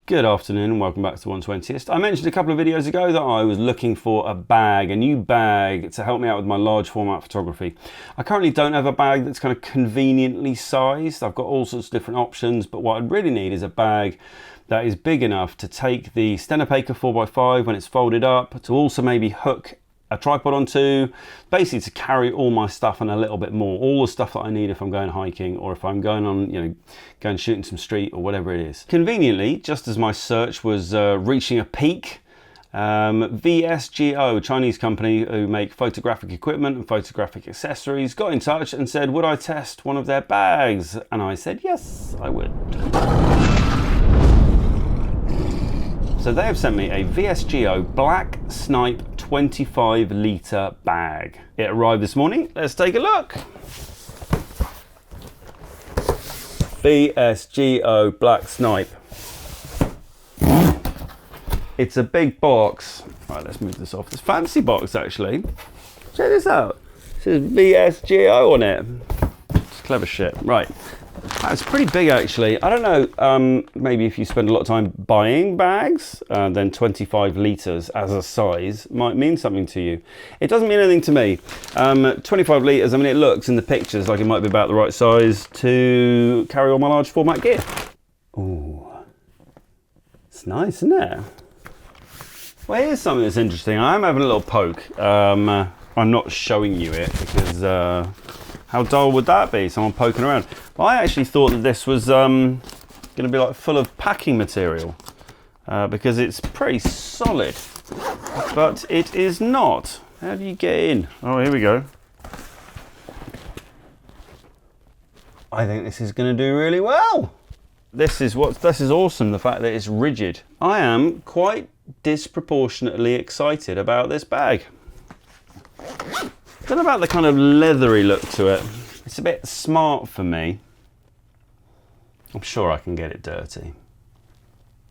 Good afternoon and welcome back to 120th. I mentioned a couple of videos ago that I was looking for a new bag to help me out with my large format photography. I currently don't have a bag that's kind of conveniently sized. I've got all sorts of different options, but what I really need is a bag that is big enough to take the Stenopeka 4x5 when it's folded up, to also maybe hook a tripod onto, basically to carry all my stuff and a little bit more, all the stuff that I need if I'm going hiking or if I'm going on, going shooting some street or whatever it is. Conveniently, just as my search was reaching a peak, VSGO, Chinese company who make photographic equipment and photographic accessories, got in touch and said, would I test one of their bags? And I said, yes, I would. So they have sent me a VSGO Black Snipe 25 litre bag. It arrived this morning. Let's take a look. VSGO Black Snipe. It's a big box. Right, let's move this off. This fancy box actually. Check this out. It says VSGO on it. It's clever shit. Right. It's pretty big actually. I don't know, maybe if you spend a lot of time buying bags, then 25 litres as a size might mean something to you. It doesn't mean anything to me. 25 litres, I mean, it looks in the pictures like it might be about the right size to carry all my large format gear. Ooh, it's nice, isn't it? Well, here's something that's interesting. I'm having a little poke. I'm not showing you it because how dull would that be, someone poking around? But I actually thought that this was going to be like full of packing material because it's pretty solid, but it is not. How do you get in? Oh, here we go. I think this is going to do really well. This is awesome, the fact that it's rigid. I am quite disproportionately excited about this bag. I don't know about the kind of leathery look to it. It's a bit smart for me. I'm sure I can get it dirty.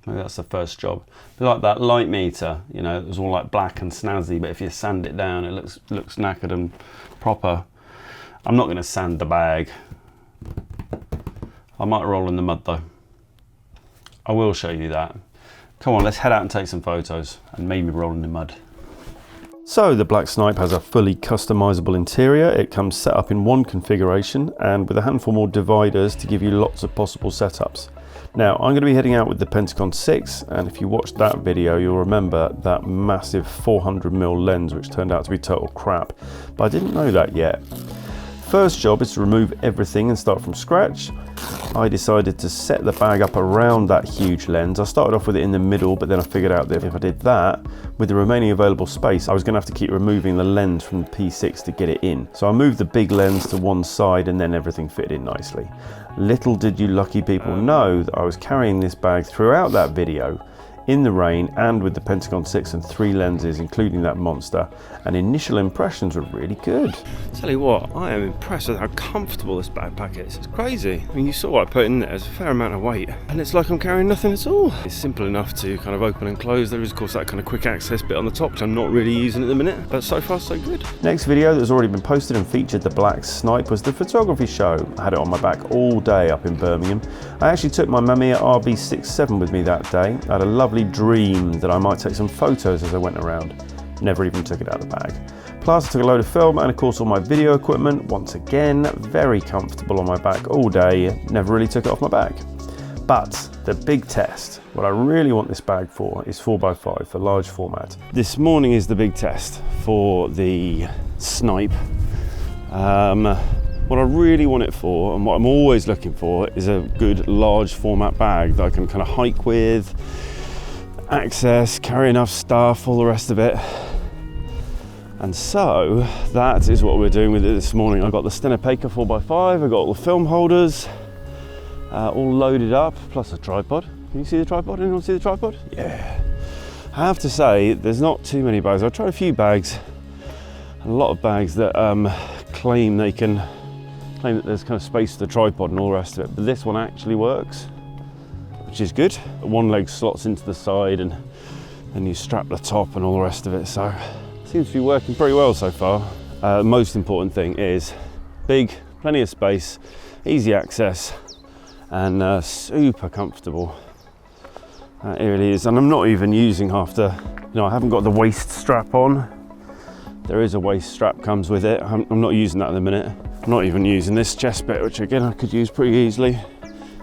Maybe that's the first job. Like that light meter, it was all like black and snazzy, but if you sand it down, it looks knackered and proper. I'm not going to sand the bag. I might roll in the mud though. I will show you that. Come on, let's head out and take some photos and maybe roll in the mud. So the Black Snipe has a fully customizable interior. It comes set up in one configuration and with a handful more dividers to give you lots of possible setups. Now I'm going to be heading out with the Pentagon 6, and if you watched that video you'll remember that massive 400mm lens which turned out to be total crap, but I didn't know that yet. First job is to remove everything and start from scratch. I decided to set the bag up around that huge lens. I started off with it in the middle, but then I figured out that if I did that, with the remaining available space, I was going to have to keep removing the lens from the P6 to get it in. So I moved the big lens to one side and then everything fitted in nicely. Little did you lucky people know that I was carrying this bag throughout that video, in the rain and with the Pentagon 6 and 3 lenses, including that monster, and initial impressions were really good. Tell you what, I am impressed with how comfortable this backpack is. It's crazy. I mean, you saw what I put in there. There's a fair amount of weight, and it's like I'm carrying nothing at all. It's simple enough to kind of open and close. There is, of course, that kind of quick access bit on the top, which I'm not really using at the minute, but so far so good. Next video that's already been posted and featured the Black Snipe was the photography show. I had it on my back all day up in Birmingham. I actually took my Mamiya RB67 with me that day. I had a lovely dream that I might take some photos as I went around. Never even took it out of the bag. Plus I took a load of film and of course all my video equipment. Once again, very comfortable on my back all day. Never really took it off my back. But the big test, what I really want this bag for, is 4x5 for large format. This morning is the big test for the Snipe. What I really want it for, and what I'm always looking for, is a good large format bag that I can kind of hike with, access, carry enough stuff, all the rest of it. And so that is what we're doing with it this morning. I've got the Stenopeka 4x5, I've got all the film holders all loaded up, plus a tripod. Can you see the tripod? Anyone see the tripod? Yeah. I have to say, there's not too many bags. I've tried a few bags, and a lot of bags that claim that there's kind of space for the tripod and all the rest of it, but this one actually works, which is good. One leg slots into the side and then you strap the top and all the rest of it, so it seems to be working pretty well so far. The most important thing is big, plenty of space, easy access, and super comfortable. It really is, and I'm not even using half the, I haven't got the waist strap on. There is a waist strap comes with it. I'm not using that at the minute. I'm not even using this chest bit, which again I could use pretty easily.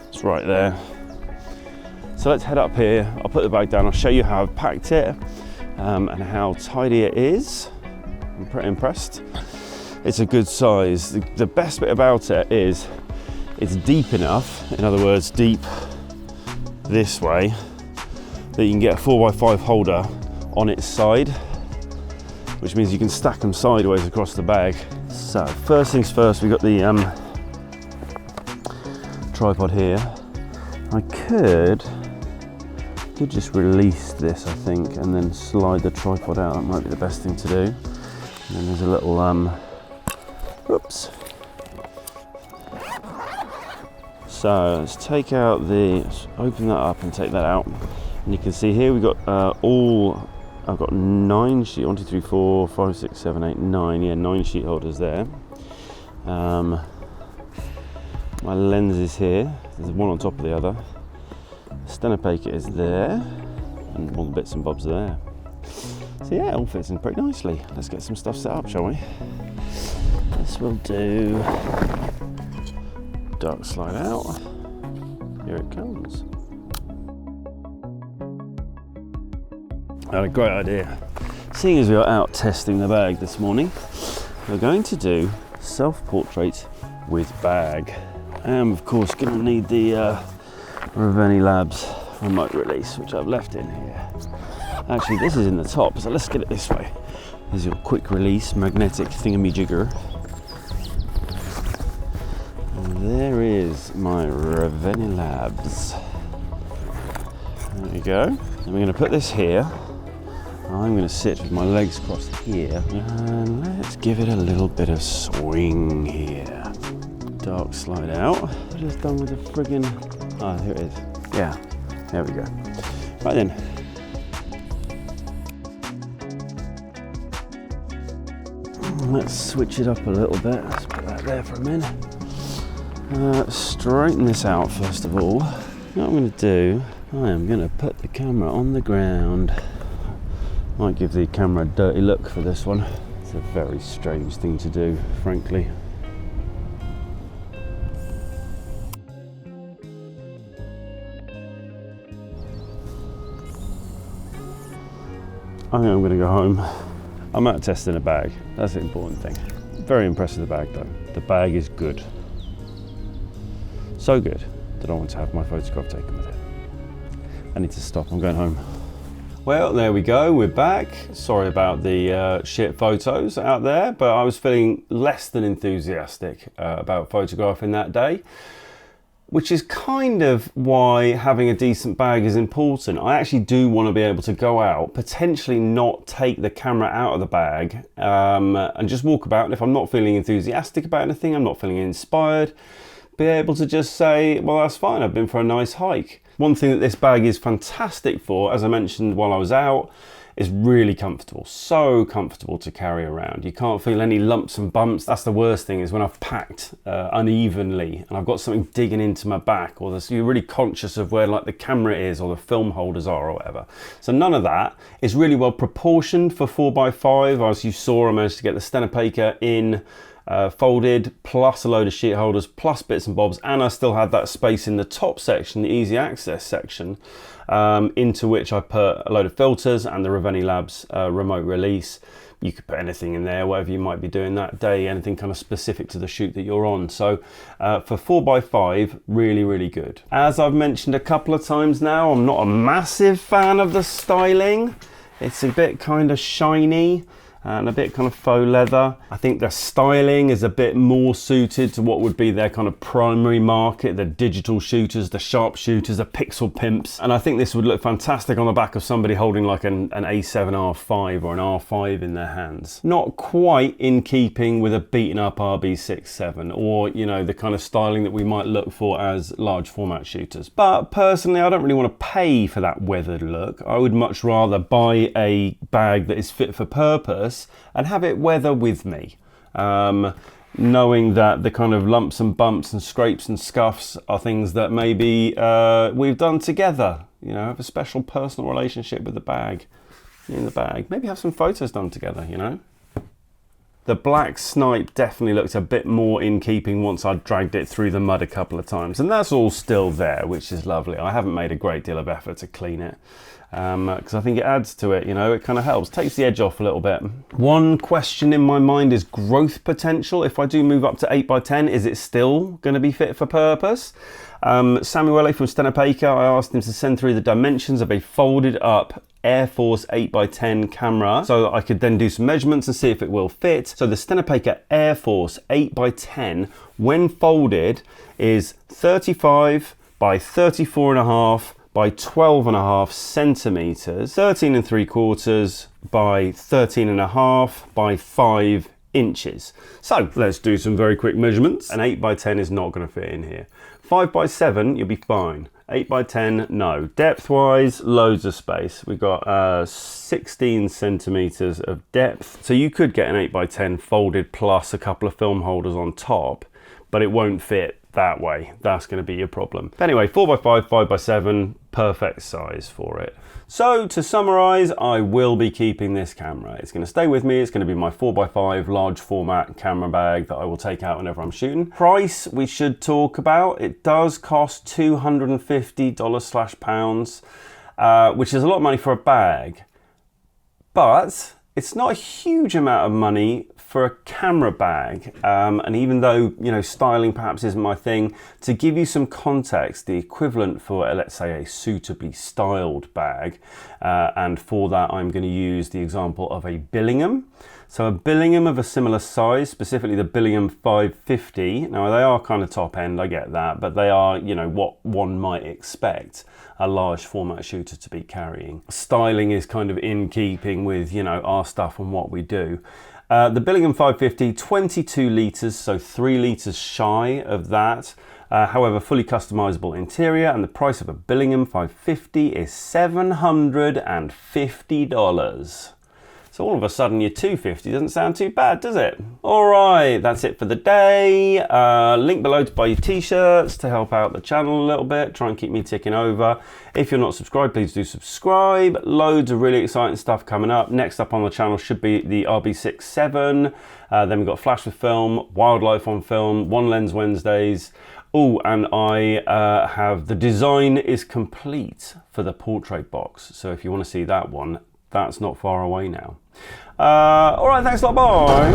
It's right there. So let's head up here. I'll put the bag down. I'll show you how I've packed it and how tidy it is. I'm pretty impressed. It's a good size. The best bit about it is it's deep enough, in other words, deep this way, that you can get a 4x5 holder on its side, which means you can stack them sideways across the bag. So first things first, we got the tripod here. I could just release this, I think, and then slide the tripod out. That might be the best thing to do. And then there's a little, oops. So let's take out let's open that up and take that out. And you can see here we've got I've got 9 sheet, 1, 2, 3, 4, 5, 6, 7, 8, 9, yeah, 9 sheet holders there. My lens is here, there's one on top of the other. Stenopacre is there, and all the bits and bobs are there. So yeah, it all fits in pretty nicely. Let's get some stuff set up, shall we? This will do. Dark slide out. Here it comes. I had a great idea. Seeing as we are out testing the bag this morning, we're going to do self-portrait with bag. I am of course going to need the Reveni Labs remote release, which I've left in here. Actually, this is in the top, so let's get it this way. There's your quick release magnetic thingamajigger. And there is my Reveni Labs. There we go. And we're going to put this here. I'm going to sit with my legs crossed here, and let's give it a little bit of swing here. Dark slide out. What is done with the friggin'... Ah, here it is. Yeah, there we go. Right then. Let's switch it up a little bit. Let's put that there for a minute. Straighten this out first of all. What I'm going to do, I am going to put the camera on the ground. Might give the camera a dirty look for this one. It's a very strange thing to do, frankly. I think I'm going to go home. I'm out testing a bag. That's the important thing. Very impressed with the bag though. The bag is good. So good that I want to have my photograph taken with it. I need to stop. I'm going home. Well, there we go, we're back. Sorry about the shit photos out there, but I was feeling less than enthusiastic about photographing that day, which is kind of why having a decent bag is important. I actually do want to be able to go out, potentially not take the camera out of the bag, and just walk about. And if I'm not feeling enthusiastic about anything, I'm not feeling inspired, be able to just say, well, that's fine, I've been for a nice hike. One thing that this bag is fantastic for, as I mentioned while I was out, is really comfortable. So comfortable to carry around. You can't feel any lumps and bumps. That's the worst thing, is when I've packed unevenly and I've got something digging into my back, or you're really conscious of where like the camera is or the film holders are or whatever. So none of that. It's really well proportioned for 4x5. As you saw, I managed to get the Stenopacre in folded, plus a load of sheet holders, plus bits and bobs, and I still had that space in the top section, the easy access section, into which I put a load of filters and the Reveni Labs remote release. You could put anything in there, whatever you might be doing that day, anything kind of specific to the shoot that you're on. So for 4x5, really, really good. As I've mentioned a couple of times now, I'm not a massive fan of the styling. It's a bit kind of shiny and a bit kind of faux leather. I think the styling is a bit more suited to what would be their kind of primary market, the digital shooters, the sharpshooters, the pixel pimps. And I think this would look fantastic on the back of somebody holding like an A7R5 or an R5 in their hands. Not quite in keeping with a beaten up RB67 or, you know, the kind of styling that we might look for as large format shooters. But personally, I don't really want to pay for that weathered look. I would much rather buy a bag that is fit for purpose and have it weather with me, knowing that the kind of lumps and bumps and scrapes and scuffs are things that maybe we've done together. you know, have a special personal relationship with the bag, in the bag. Maybe have some photos done together, you know. The Black Snipe definitely looked a bit more in keeping once I dragged it through the mud a couple of times, and that's all still there, which is lovely. I haven't made a great deal of effort to clean it because I think it adds to it, you know, it kind of helps, takes the edge off a little bit. One question in my mind is growth potential. If I do move up to 8x10, is it still going to be fit for purpose? Samuele from Stenopeka, I asked him to send through the dimensions of a folded up Air Force 8x10 camera so that I could then do some measurements and see if it will fit. So the Stenopeka Air Force 8x10 when folded is 35 by 34.5 by 12.5 centimeters, 13.75 by 13.5 by 5 inches. So let's do some very quick measurements. An 8x10 is not going to fit in here. 5x7, you'll be fine. 8x10, no. Depth wise, loads of space. We've got 16 centimeters of depth. So you could get an 8x10 folded plus a couple of film holders on top, but it won't fit that way. That's going to be your problem. But anyway, 4x5, 5x7, perfect size for it. So to summarize, I will be keeping this camera. It's going to stay with me. It's going to be my 4x5 large format camera bag that I will take out whenever I'm shooting. Price we should talk about. It does cost $250/pounds, which is a lot of money for a bag, but it's not a huge amount of money for a camera bag, and even though, you know, styling perhaps isn't my thing, to give you some context, the equivalent for, let's say, a suitably styled bag, and for that I'm going to use the example of a Billingham. So a Billingham of a similar size, specifically the Billingham 550. Now they are kind of top end, I get that, but they are, you know, what one might expect a large format shooter to be carrying. Styling is kind of in keeping with, you know, our stuff and what we do. The Billingham 550, 22 litres, so 3 litres shy of that. However, fully customizable interior, and the price of a Billingham 550 is $750. So all of a sudden your 250 doesn't sound too bad, does it? All right, that's it for the day. Link below to buy your t-shirts to help out the channel a little bit, try and keep me ticking over. If you're not subscribed, please do subscribe. Loads of really exciting stuff coming up. Next up on the channel should be the RB67. Then we've got Flash with Film, Wildlife on Film, One Lens Wednesdays. Oh, and I have the design is complete for the portrait box. So if you want to see that one, that's not far away now. All right, thanks a lot, bye.